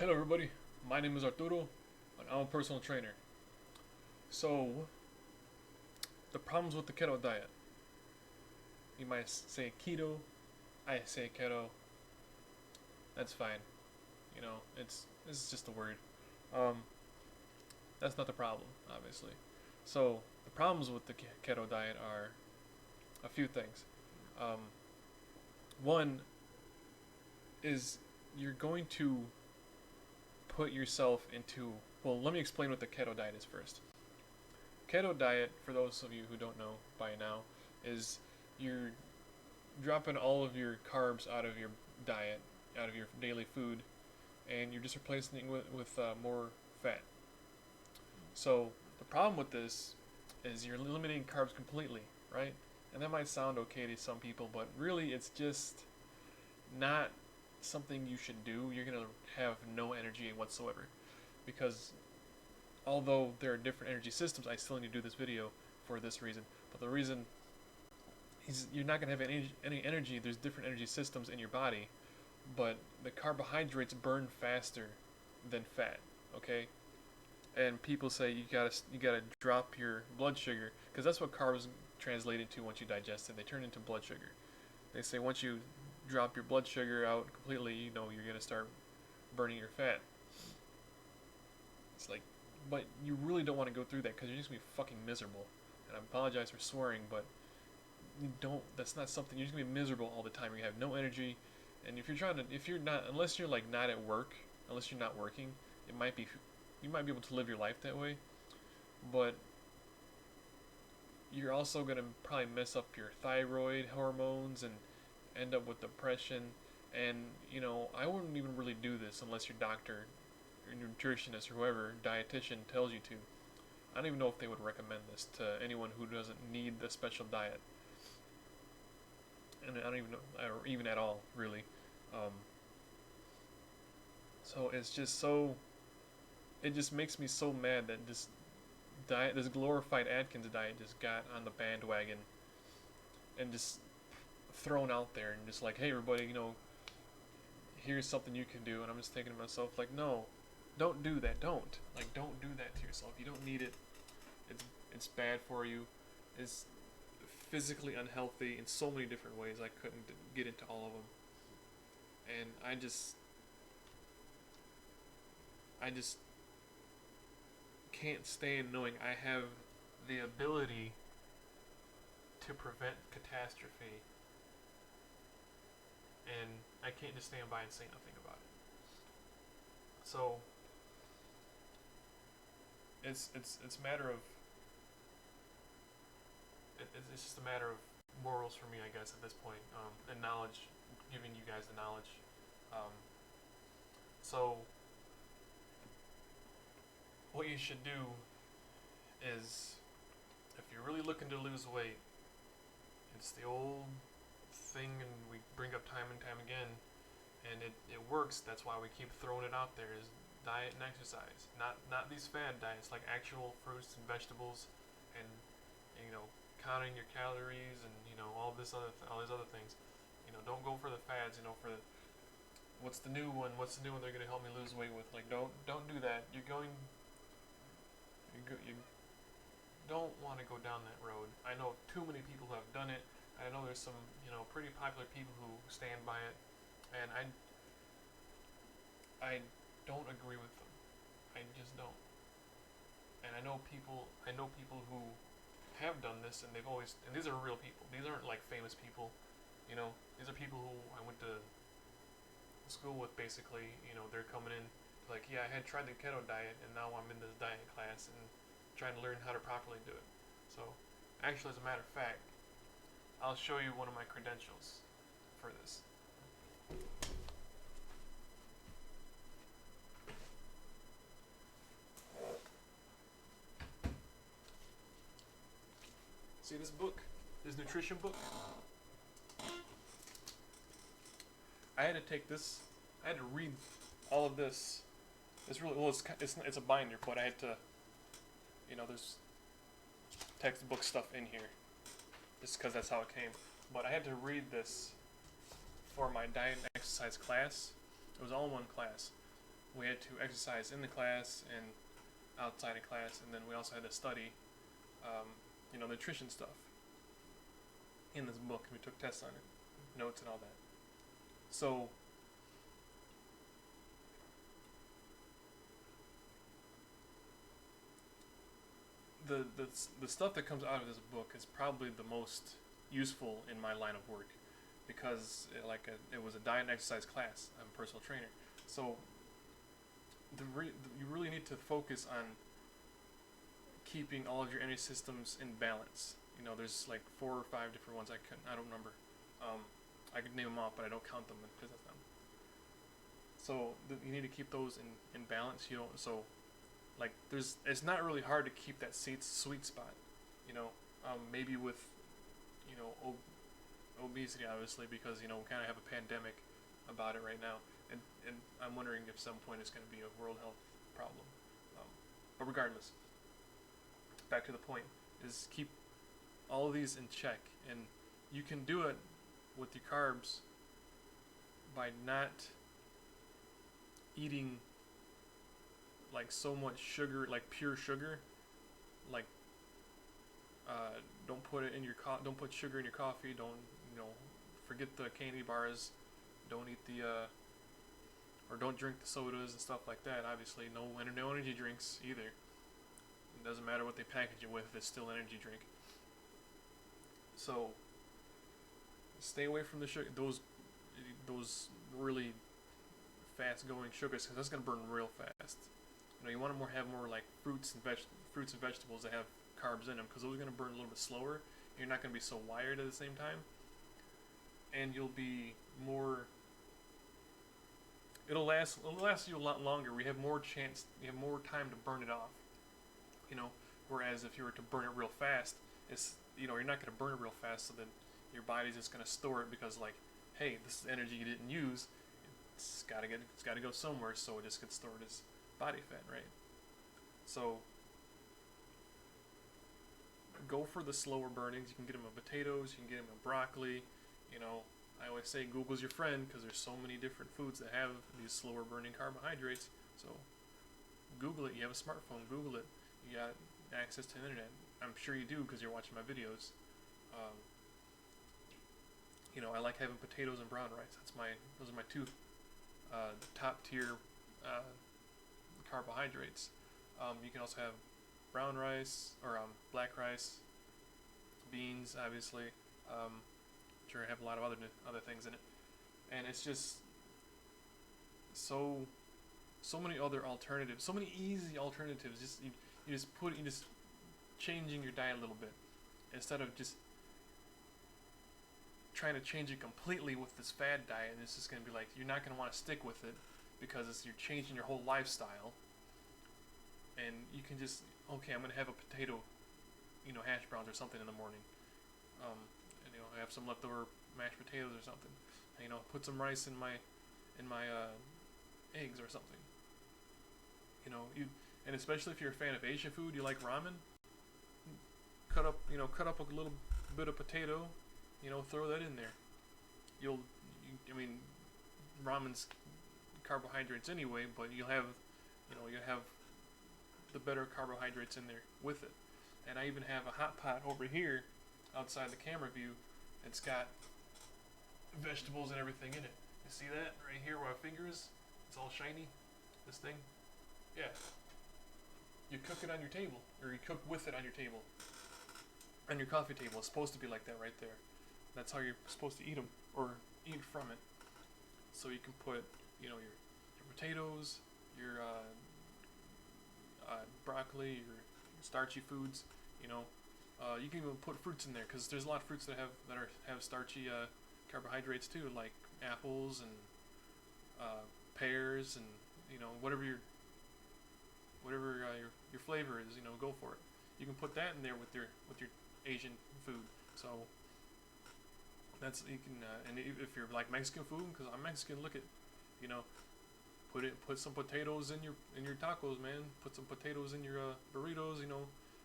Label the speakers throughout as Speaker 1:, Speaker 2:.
Speaker 1: Hello everybody, my name is Arturo and I'm a personal trainer. So, the problems with the keto diet. You might say keto, I say keto, that's fine. It's just a word. Um, that's not the problem, obviously. So, the problems with the keto diet are a few things. Um, One is you're going to put yourself into, well, let me explain what the keto diet is first. Keto diet, for those of you who don't know by now, is you're dropping all of your carbs out of your diet, out of your daily food, and you're just replacing it with more fat. So the problem with this is you're eliminating carbs completely, right? And that might sound okay to some people, but really it's just not something you should do. You're gonna have no energy whatsoever, because although there are different energy systems, I still need to do this video for this reason. But the reason is you're not going to have any energy. There's different energy systems in your body, but the carbohydrates burn faster than fat. Okay, and people say you gotta drop your blood sugar because that's what carbs translate into once you digest it. They turn into blood sugar. They say once you drop your blood sugar out completely, you're gonna start burning your fat. It's like, but you really don't want to go through that because you're just gonna be fucking miserable. And I apologize for swearing, but you don't. That's not something you're just gonna be miserable all the time. You have no energy, and if you're not, unless you're like not at work, unless you're not working, it might be, you might be able to live your life that way, but you're also gonna probably mess up your thyroid hormones and end up with depression. And I wouldn't even really do this unless your doctor, your nutritionist, or whoever dietitian tells you to. I don't even know if they would recommend this to anyone who doesn't need the special diet, and I don't even know, or even at all, really. Um, so it's just so, it just makes me so mad that this diet, this glorified Atkins diet, just got on the bandwagon and just thrown out there and just like, hey everybody, here's something you can do. And I'm just thinking to myself, like, no, don't do that. Don't do that to yourself. You don't need it. It's bad for you. It's physically unhealthy in so many different ways. I couldn't get into all of them. And I just can't stand knowing I have the ability to prevent catastrophe, and I can't just stand by and say nothing about it. So it's a matter of it's just a matter of morals for me, I guess, at this point, and knowledge, giving you guys the knowledge. Um, so what you should do is, if you're really looking to lose weight, it's the old thing, and we bring up time and time again, and it works. That's why we keep throwing it out there, is diet and exercise. Not these fad diets, like actual fruits and vegetables, and counting your calories, and all these other things. Don't go for the fads. For the, what's the new one? What's the new one they're gonna help me lose weight with? Like, don't do that. You don't want to go down that road. I know too many people who have done it. I know there's some pretty popular people who stand by it, and I don't agree with them. I just don't. And I know people who have done this, and these are real people. These aren't like famous people. These are people who I went to school with, basically. They're coming in like, yeah, I had tried the keto diet, and now I'm in this diet class and trying to learn how to properly do it. So, actually, as a matter of fact, I'll show you one of my credentials for this. See this book? This nutrition book? I had to take this. I had to read all of this. It's really, well, it's a binder, but I had to, there's textbook stuff in here, just because that's how it came. But I had to read this for my diet and exercise class. It was all in one class, we had to exercise in the class and outside of class, and then we also had to study, um, nutrition stuff in this book. We took tests on it, notes and all that. So the stuff that comes out of this book is probably the most useful in my line of work because it was a diet and exercise class. I'm a personal trainer, so you really need to focus on keeping all of your energy systems in balance. There's like 4 or 5 different ones. I don't remember. I could name them off, but I don't count them because that's them. So you need to keep those in balance. It's not really hard to keep that sweet spot. Maybe with obesity, obviously, because we kind of have a pandemic about it right now, and I'm wondering if some point it's going to be a world health problem. But regardless, back to the point is keep all of these in check, and you can do it with your carbs by not eating like so much sugar, like pure sugar. Like don't put it in your don't put sugar in your coffee. Don't forget the candy bars. Don't eat or don't drink the sodas and stuff like that. Obviously, no energy drinks either. It doesn't matter what they package it with; it's still an energy drink. So stay away from the sugar. Those really fast going sugars, because that's gonna burn real fast. You want to have more like fruits and vegetables that have carbs in them, because those are gonna burn a little bit slower. And you're not gonna be so wired at the same time, and you'll be more. It'll last you a lot longer. You have more time to burn it off. Whereas if you were to burn it real fast, you're not gonna burn it real fast, so then your body's just gonna store it because hey, this is energy you didn't use. It's gotta go somewhere, so it just gets stored as body fat, right? So go for the slower burnings. You can get them in potatoes. You can get them in broccoli. I always say Google's your friend because there's so many different foods that have these slower burning carbohydrates. So Google it. You have a smartphone. Google it. You got access to the internet. I'm sure you do because you're watching my videos. I like having potatoes and brown rice. Those are my two top tier carbohydrates. You can also have brown rice or black rice, beans, obviously. Sure, have a lot of other things in it, and it's just so many other alternatives, so many easy alternatives. You just changing your diet a little bit instead of just trying to change it completely with this fad diet. And it's just going to be like you're not going to want to stick with it because you're changing your whole lifestyle. And you can just I'm going to have a potato, hash browns or something in the morning. And I have some leftover mashed potatoes or something. Put some rice in my eggs or something. And especially if you're a fan of Asian food, you like ramen. Cut up a little bit of potato, throw that in there. Ramen's carbohydrates anyway, but you'll have the better carbohydrates in there with it. And I even have a hot pot over here outside the camera view. It's got vegetables and everything in it. You see that right here where my finger is? It's all shiny. This thing? Yeah. You cook it on your table, or you cook with it on your table. On your coffee table. It's supposed to be like that right there. That's how you're supposed to eat them, or eat from it. So you can put, your potatoes, your broccoli, your starchy foods. You can even put fruits in there because there's a lot of fruits that have starchy carbohydrates too, like apples and pears and whatever your flavor is. Go for it. You can put that in there with your Asian food. So that's you can and if you're like Mexican food, because I'm Mexican, look at put some potatoes in your tacos, man. Put some potatoes in your burritos.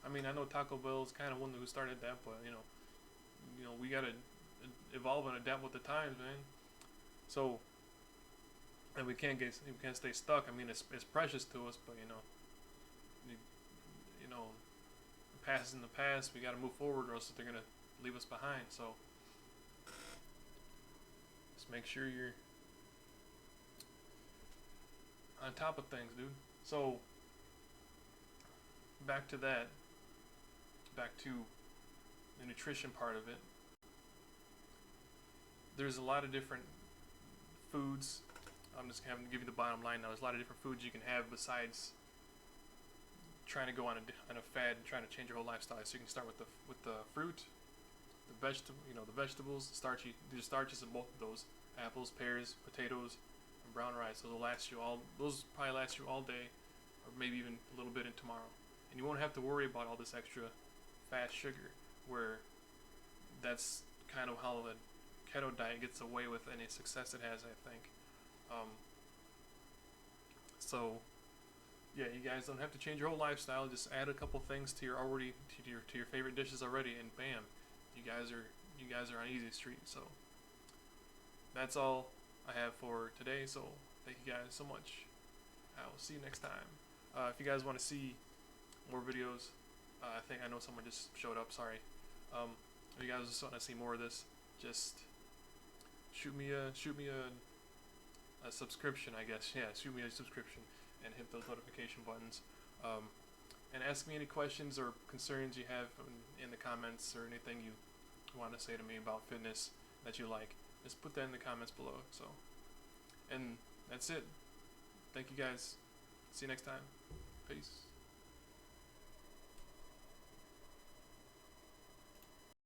Speaker 1: I know Taco Bell's kind of one who started that, but we gotta evolve and adapt with the times, man. So and we can't stay stuck. I mean, it's precious to us, but you, you know, the past is in the past. We got to move forward, or else they're gonna leave us behind. So just make sure you're on top of things, dude. So back to that. Back to the nutrition part of it. There's a lot of different foods. I'm just having to give you the bottom line now. There's a lot of different foods you can have besides trying to go on a fad and trying to change your whole lifestyle. So you can start with the fruit, the vegetables, starchy. There's starches in both of those: apples, pears, potatoes, and brown rice. Those will last you all. Those probably last you all day, or maybe even a little bit in tomorrow. And you won't have to worry about all this extra fast sugar, where that's kind of how the keto diet gets away with any success it has, I think. So yeah, you guys don't have to change your whole lifestyle. Just add a couple things to your favorite dishes already, and bam, you guys are on easy street. So that's all I have for today. So thank you guys so much. I will see you next time. If you guys want to see more videos, I know someone just showed up. Sorry. If you guys just want to see more of this, just shoot me a subscription, I guess. Yeah, shoot me a subscription and hit those notification buttons. And ask me any questions or concerns you have in the comments, or anything you want to say to me about fitness that you like. Just put that in the comments below. So, and that's it. Thank you guys. See you next time. Peace.